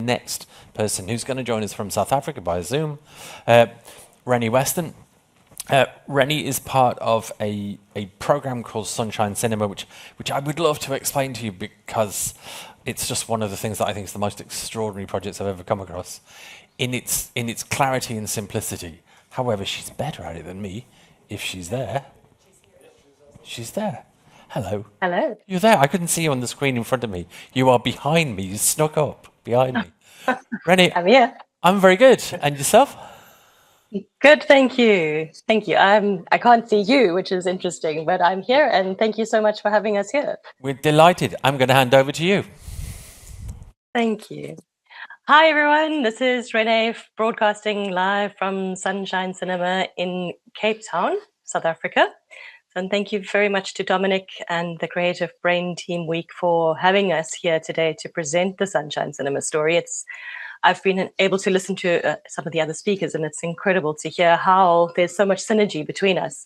Next person who's going to join us from South Africa by Zoom, Rene Weston. Rene is part of a program called Sunshine Cinema, which I would love to explain to you because it's just one of the things that I think is the most extraordinary projects I've ever come across in its clarity and simplicity. However, she's better at it than me. If she's there, she's there. Hello. Hello. You're there. I couldn't see you on the screen in front of me. You are behind me. You snuck up behind me. Rene, I'm here. I'm very good. And yourself? Good, thank you. Thank you. I can't see you, which is interesting, but I'm here, and thank you so much for having us here. We're delighted. I'm going to hand over to you. Thank you. Hi, everyone. This is Rene broadcasting live from Sunshine Cinema in Cape Town, South Africa. And thank you very much to Dominic and the Creative Brain Team Week for having us here today to present the Sunshine Cinema story. I've been able to listen to some of the other speakers, and it's incredible to hear how there's so much synergy between us.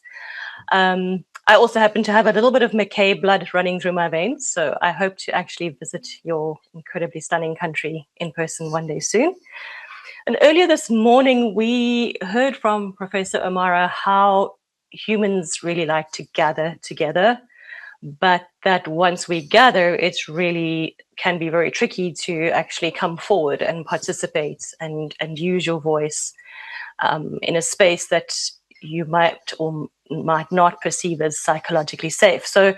I also happen to have a little bit of Mackay blood running through my veins, so I hope to actually visit your incredibly stunning country in person one day soon. And earlier this morning, we heard from Professor O'Mara how humans really like to gather together, but that once we gather, it's really can be very tricky to actually come forward and participate and use your voice in a space that you might or might not perceive as psychologically safe. So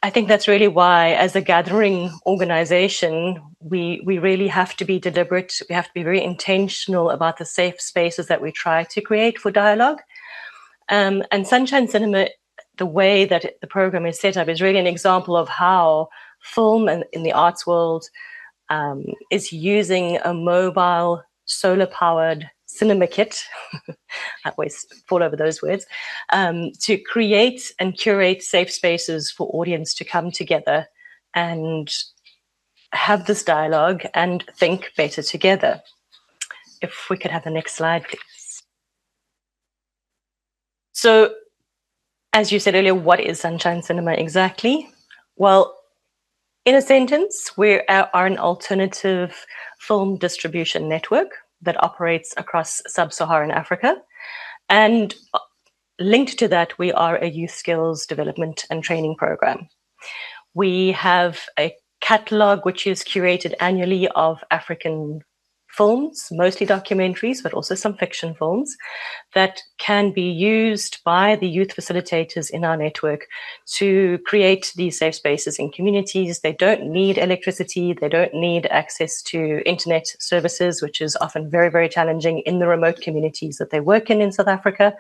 I think that's really why, as a gathering organization, we really have to be deliberate. We have to be very intentional about the safe spaces that we try to create for dialogue. And Sunshine Cinema, the way that the program is set up, is really an example of how film and in the arts world is using a mobile, solar-powered cinema kit, I always fall over those words, to create and curate safe spaces for audience to come together and have this dialogue and think better together. If we could have the next slide, please. So, as you said earlier, what is Sunshine Cinema exactly? Well, in a sentence, we are an alternative film distribution network that operates across sub-Saharan Africa. And linked to that, we are a youth skills development and training program. We have a catalog which is curated annually of African films, mostly documentaries, but also some fiction films that can be used by the youth facilitators in our network to create these safe spaces in communities. They don't need electricity. They don't need access to internet services, which is often very, very challenging in the remote communities that they work in South Africa.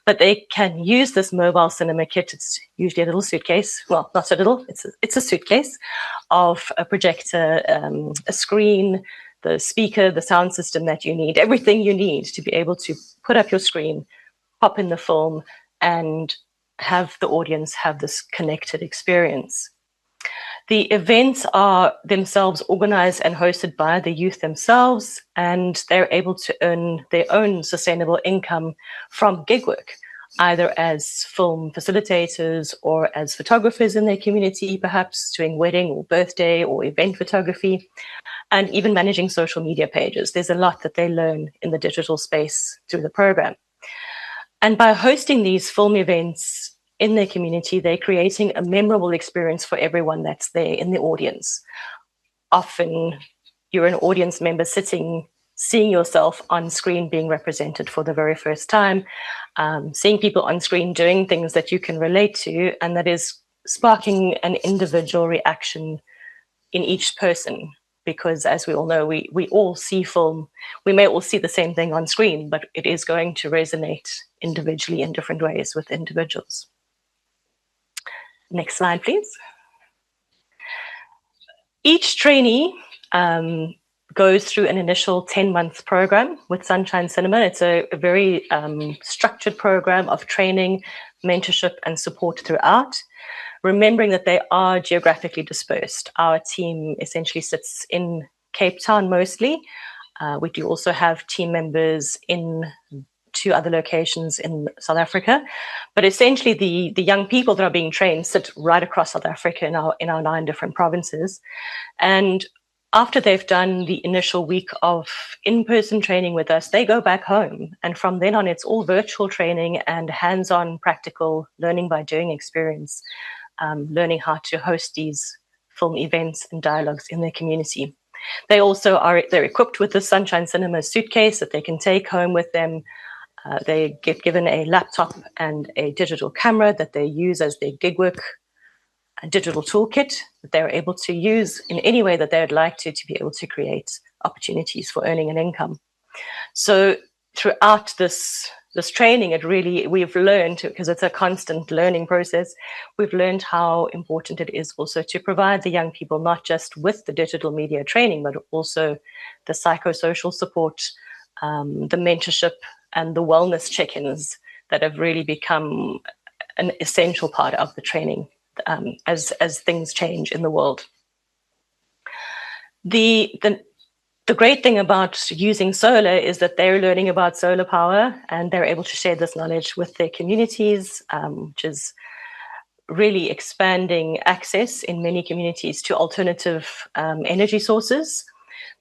But they can use this mobile cinema kit. It's usually a little suitcase. Well, not so little. It's a suitcase of a projector, a screen, the speaker, the sound system that you need, everything you need to be able to put up your screen, pop in the film, and have the audience have this connected experience. The events are themselves organized and hosted by the youth themselves, and they're able to earn their own sustainable income from gig work, either as film facilitators or as photographers in their community, perhaps doing wedding or birthday or event photography, and even managing social media pages. There's a lot that they learn in the digital space through the program. And by hosting these film events in their community, they're creating a memorable experience for everyone that's there in the audience. Often you're an audience member sitting, seeing yourself on screen being represented for the very first time, seeing people on screen doing things that you can relate to, and that is sparking an individual reaction in each person. Because as we all know, we all see film. We may all see the same thing on screen, but it is going to resonate individually in different ways with individuals. Next slide, please. Each trainee goes through an initial 10-month program with Sunshine Cinema. It's a very structured program of training, mentorship, and support throughout. Remembering that they are geographically dispersed. Our team essentially sits in Cape Town mostly. We do also have team members in 2 other locations in South Africa. But essentially the young people that are being trained sit right across South Africa in our 9 different provinces. And After they've done the initial week of in-person training with us, they go back home. And from then on, it's all virtual training and hands-on practical learning by doing experience, learning how to host these film events and dialogues in their community. They're equipped with the Sunshine Cinema suitcase that they can take home with them. They get given a laptop and a digital camera that they use as their gig work, a digital toolkit that they're able to use in any way that they would like to be able to create opportunities for earning an income. So throughout this training, we've learned, because it's a constant learning process, we've learned how important it is also to provide the young people not just with the digital media training, but also the psychosocial support, the mentorship, and the wellness check-ins that have really become an essential part of the training as things change in the world. The great thing about using solar is that they're learning about solar power and they're able to share this knowledge with their communities, which is really expanding access in many communities to alternative energy sources.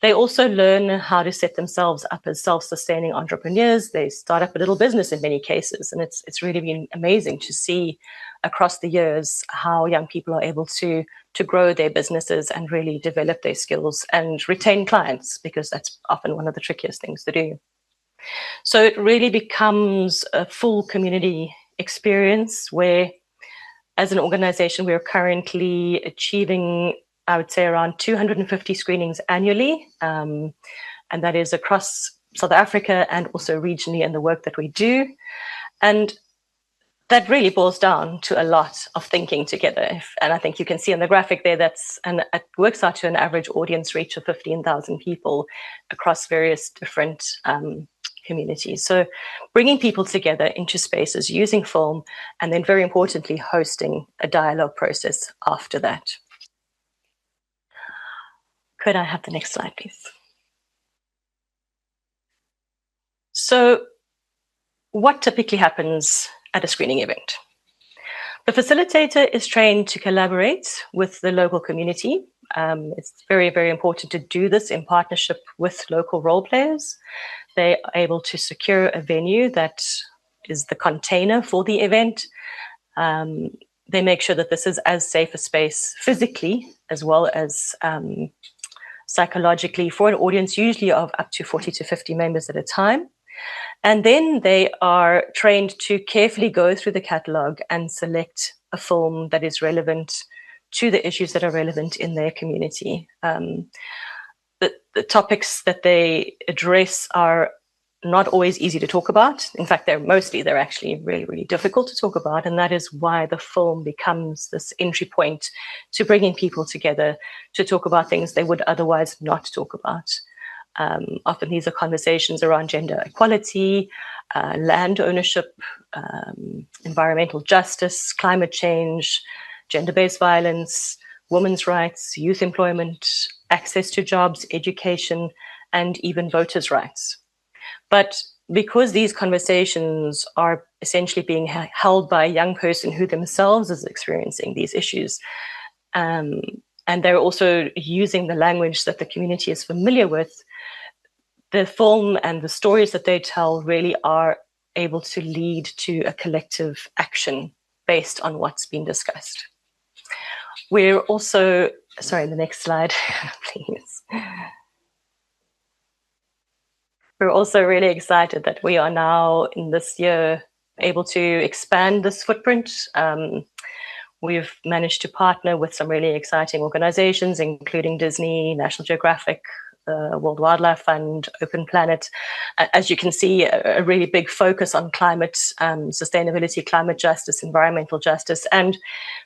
They also learn how to set themselves up as self-sustaining entrepreneurs. They start up a little business in many cases, and it's really been amazing to see across the years how young people are able to grow their businesses and really develop their skills and retain clients, because that's often one of the trickiest things to do. So it really becomes a full community experience where, as an organization, we're currently achieving, I would say, around 250 screenings annually. And that is across South Africa and also regionally in the work that we do. And that really boils down to a lot of thinking together. And I think you can see on the graphic there, it works out to an average audience reach of 15,000 people across various different communities. So bringing people together into spaces using film, and then very importantly, hosting a dialogue process after that. Could I have the next slide, please? So what typically happens at a screening event? The facilitator is trained to collaborate with the local community. It's very, very important to do this in partnership with local role players. They are able to secure a venue that is the container for the event. They make sure that this is as safe a space physically as well as psychologically for an audience, usually of up to 40 to 50 members at a time. And then they are trained to carefully go through the catalogue and select a film that is relevant to the issues that are relevant in their community. The topics that they address are not always easy to talk about. In fact, they're actually really, really difficult to talk about. And that is why the film becomes this entry point to bringing people together to talk about things they would otherwise not talk about. Often these are conversations around gender equality, land ownership, environmental justice, climate change, gender-based violence, women's rights, youth employment, access to jobs, education, and even voters' rights. But because these conversations are essentially being held by a young person who themselves is experiencing these issues, and they're also using the language that the community is familiar with, the film and the stories that they tell really are able to lead to a collective action based on what's been discussed. We're also, sorry, the next slide, please. We're also really excited that we are now in this year able to expand this footprint. We've managed to partner with some really exciting organizations, including Disney, National Geographic, World Wildlife Fund, Open Planet. As you can see, a really big focus on climate sustainability, climate justice, environmental justice. And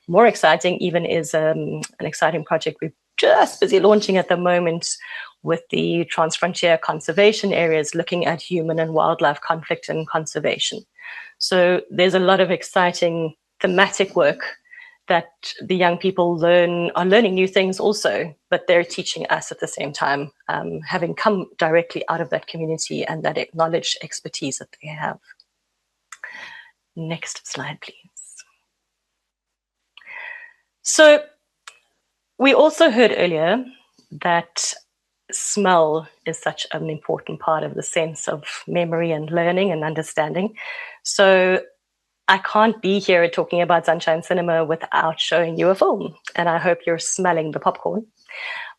more exciting even is an exciting project we're just busy launching at the moment with the transfrontier conservation areas, looking at human and wildlife conflict and conservation. So there's a lot of exciting thematic work that the young people are learning new things also, but they're teaching us at the same time, having come directly out of that community and that knowledge, expertise that they have. Next slide, please. So we also heard earlier that smell is such an important part of the sense of memory and learning and understanding. So I can't be here talking about Sunshine Cinema without showing you a film. And I hope you're smelling the popcorn,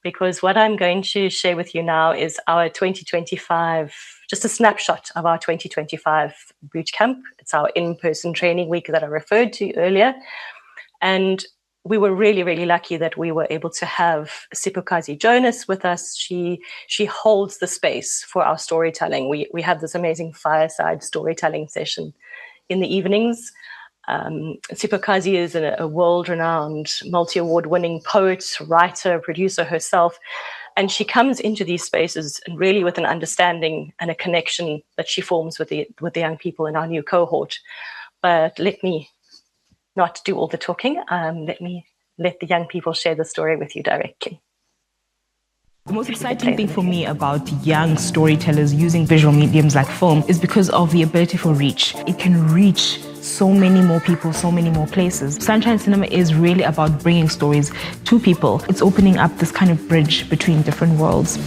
because what I'm going to share with you now is our 2025, just a snapshot of our 2025 boot camp. It's our in-person training week that I referred to earlier. And we were really, really lucky that we were able to have Sipukazi Jonas with us. She holds the space for our storytelling. We have this amazing fireside storytelling session in the evenings. Sipukazi is a world-renowned, multi-award-winning poet, writer, producer herself. And she comes into these spaces and really with an understanding and a connection that she forms with the young people in our new cohort. But let me not do all the talking. Let the young people share the story with you directly. The most exciting thing for me about young storytellers using visual mediums like film is because of the ability for reach. It can reach so many more people, so many more places. Sunshine Cinema is really about bringing stories to people. It's opening up this kind of bridge between different worlds.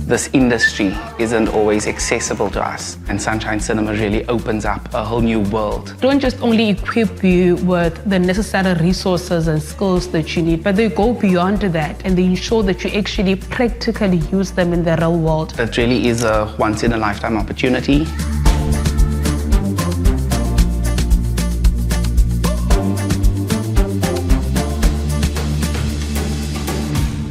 This industry isn't always accessible to us, and Sunshine Cinema really opens up a whole new world. Don't just only equip you with the necessary resources and skills that you need, but they go beyond that and they ensure that you actually practically use them in the real world. It really is a once-in-a-lifetime opportunity.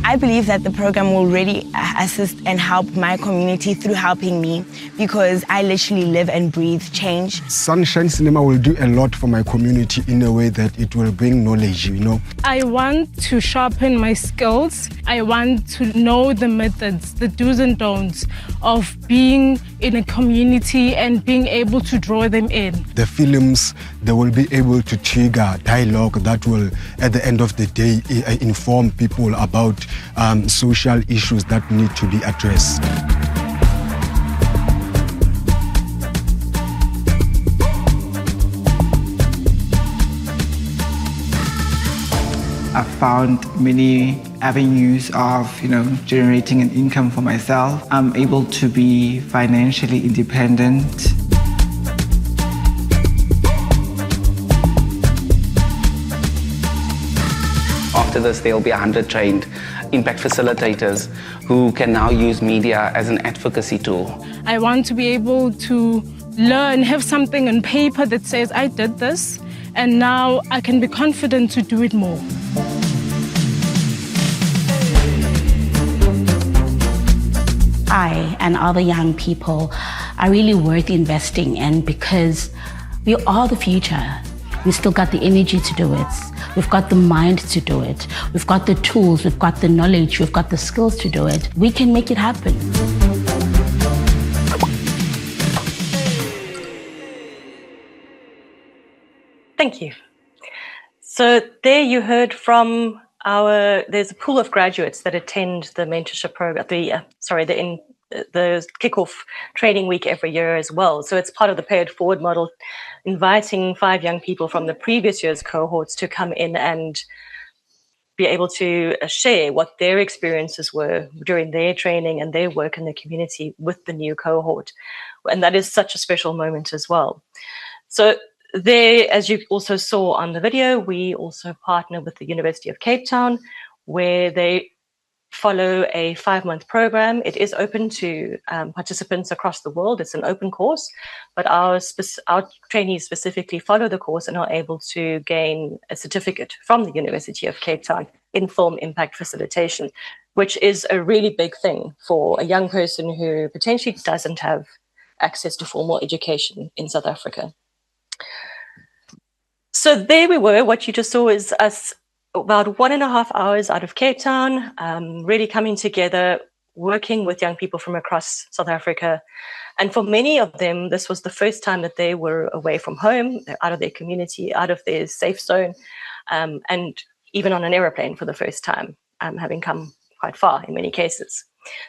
I believe that the program will really assist and help my community through helping me, because I literally live and breathe change. Sunshine Cinema will do a lot for my community in a way that it will bring knowledge, I want to sharpen my skills. I want to know the methods, the do's and don'ts of being in a community and being able to draw them in. The films, they will be able to trigger dialogue that will, at the end of the day, inform people about social issues that need to be addressed. I've found many avenues of, generating an income for myself. I'm able to be financially independent. After this, there'll be 100 trained impact facilitators who can now use media as an advocacy tool. I want to be able to learn, have something on paper that says I did this, and now I can be confident to do it more. I and other young people are really worth investing in, because we are the future. We still got the energy to do it. We've got the mind to do it. We've got the tools, we've got the knowledge, we've got the skills to do it. We can make it happen. Thank you. So there you heard from there's a pool of graduates that attend the mentorship program, the kickoff training week every year as well. So it's part of the pay it forward model, inviting 5 young people from the previous year's cohorts to come in and be able to share what their experiences were during their training and their work in the community with the new cohort. And that is such a special moment as well. So there, as you also saw on the video, we also partner with the University of Cape Town, where they follow a 5-month program. It is open to participants across the world. It's an open course, but our trainees specifically follow the course and are able to gain a certificate from the University of Cape Town in film impact facilitation, which is a really big thing for a young person who potentially doesn't have access to formal education in South Africa. So there we were. What you just saw is us about 1.5 hours out of Cape Town, really coming together, working with young people from across South Africa. And for many of them, this was the first time that they were away from home, out of their community, out of their safe zone, and even on an aeroplane for the first time, having come quite far in many cases.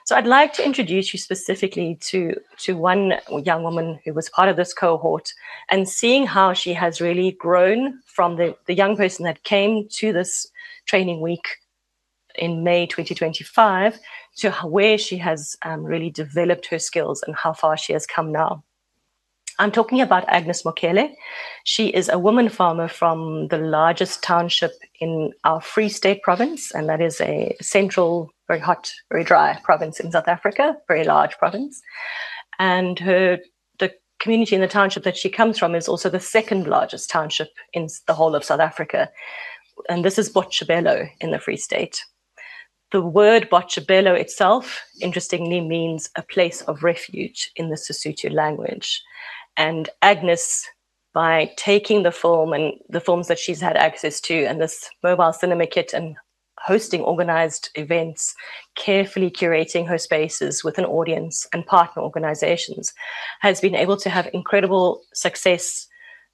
So I'd like to introduce you specifically to one young woman who was part of this cohort, and seeing how she has really grown from the young person that came to this training week in May 2025 to where she has really developed her skills and how far she has come now. I'm talking about Agnes Mokele. She is a woman farmer from the largest township in our Free State province, and that is a central, very hot, very dry province in South Africa, very large province. And the community in the township that she comes from is also the second largest township in the whole of South Africa. And this is Botshabelo in the Free State. The word Botshabelo itself, interestingly, means a place of refuge in the Sesotho language. And Agnes, by taking the film and the films that she's had access to and this mobile cinema kit and hosting organized events, carefully curating her spaces with an audience and partner organizations, has been able to have incredible success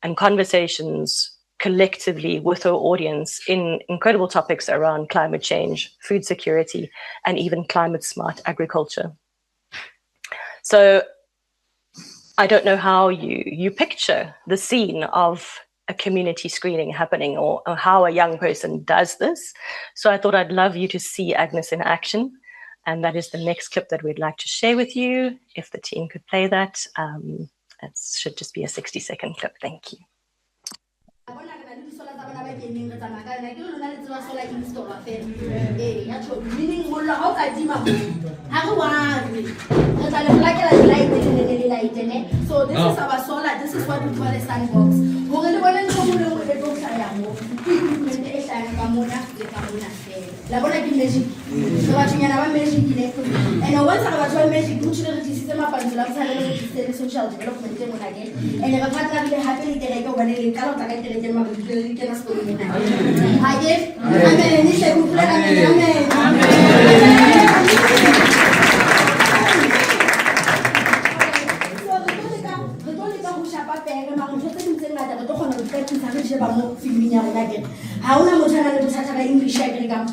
and conversations collectively with her audience in incredible topics around climate change, food security, and even climate smart agriculture. So I don't know how you picture the scene of a community screening happening, or how a young person does this. So I thought I'd love you to see Agnes in action. And that is the next clip that we'd like to share with you. If the team could play that, it should just be a 60-second clip. Thank you. So this is our solar, this is what we call a sandbox. La bona ke magic. So ba tshinyana ba magic le. And once I was magic, which is the system of the social development and ba partner le happily tele go bane le kalo ta ka tele ke ma le ke na school le na. Haye. Amen. Ni se kuple amen. Amen. How much English I can come?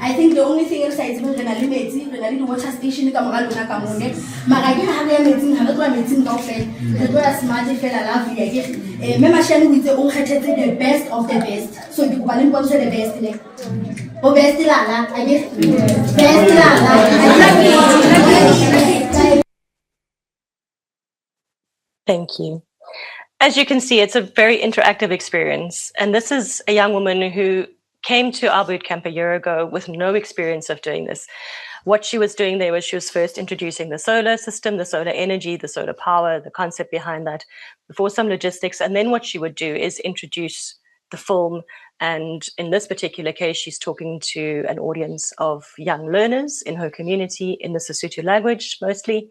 I think the only thing else is when I limit the water station come around Maragin have a meeting, have a meeting of the smart fella love you. Membership with the own the best of the best. So you can go to the best. Oh, best lala, I guess. Best lala. Thank you. As you can see, it's a very interactive experience. And this is a young woman who came to our boot camp a year ago with no experience of doing this. What she was doing there was she was first introducing the solar system, the solar energy, the solar power, the concept behind that, before some logistics. And then what she would do is introduce the film. And in this particular case, she's talking to an audience of young learners in her community in the Sesotho language mostly.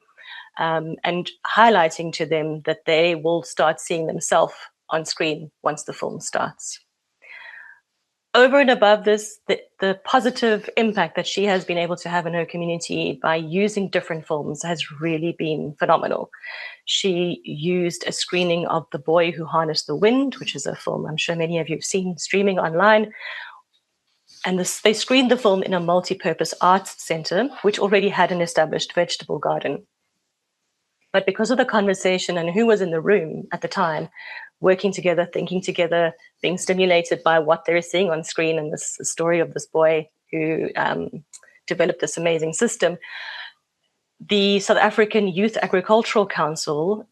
And highlighting to them that they will start seeing themselves on screen once the film starts. Over and above this, the positive impact that she has been able to have in her community by using different films has really been phenomenal. She used a screening of The Boy Who Harnessed the Wind, which is a film I'm sure many of you have seen streaming online. And they screened the film in a multi-purpose arts center, which already had an established vegetable garden. But because of the conversation and who was in the room at the time, working together, thinking together, being stimulated by what they're seeing on screen and this story of this boy who developed this amazing system, the South African Youth Agricultural Council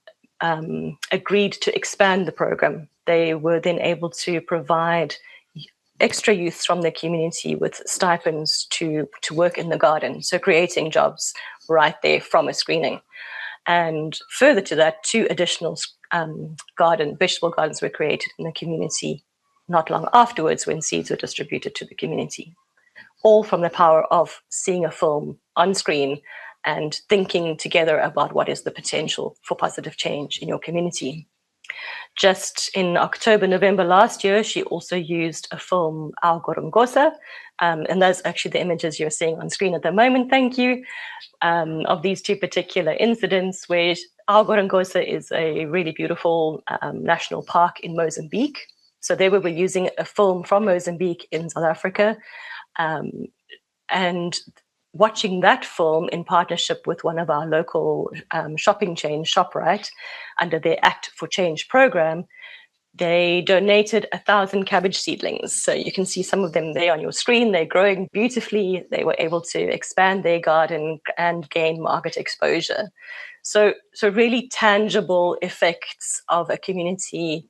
agreed to expand the program. They were then able to provide extra youths from their community with stipends to work in the garden, so creating jobs right there from a screening. And further to that, 2 additional vegetable gardens were created in the community not long afterwards when seeds were distributed to the community. All from the power of seeing a film on screen and thinking together about what is the potential for positive change in your community. Just in October, November last year, she also used a film, Our Gorongosa, and that's actually the images you're seeing on screen at the moment, thank you, of these 2 particular incidents where Our Gorongosa is a really beautiful national park in Mozambique. So they were using a film from Mozambique in South Africa, and watching that film in partnership with one of our local shopping chains, ShopRite, under their Act for Change program, they donated 1,000 cabbage seedlings. So you can see some of them there on your screen. They're growing beautifully. They were able to expand their garden and gain market exposure. So really tangible effects of a community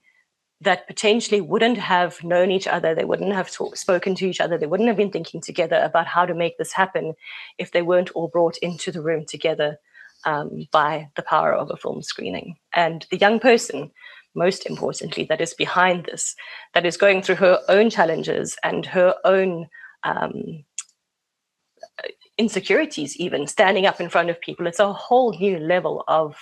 that potentially wouldn't have known each other. They wouldn't have spoken to each other. They wouldn't have been thinking together about how to make this happen if they weren't all brought into the room together by the power of a film screening. And the young person, most importantly, that is behind this, that is going through her own challenges and her own insecurities, even standing up in front of people. It's a whole new level of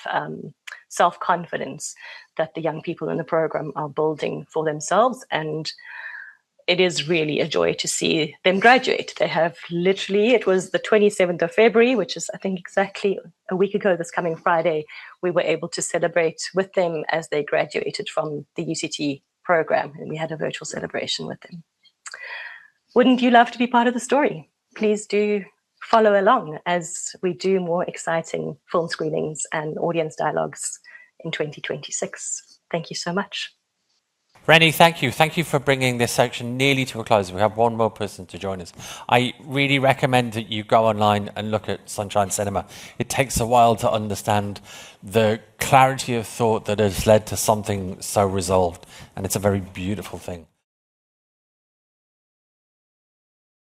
self-confidence that the young people in the program are building for themselves. And it is really a joy to see them graduate. They have literally, it was the 27th of February, which is, I think, exactly a week ago this coming Friday, we were able to celebrate with them as they graduated from the UCT program, and we had a virtual celebration with them. Wouldn't you love to be part of the story? Please do follow along as we do more exciting film screenings and audience dialogues in 2026. Thank you so much. Rene, thank you. Thank you for bringing this section nearly to a close. We have one more person to join us. I really recommend that you go online and look at Sunshine Cinema. It takes a while to understand the clarity of thought that has led to something so resolved, and it's a very beautiful thing.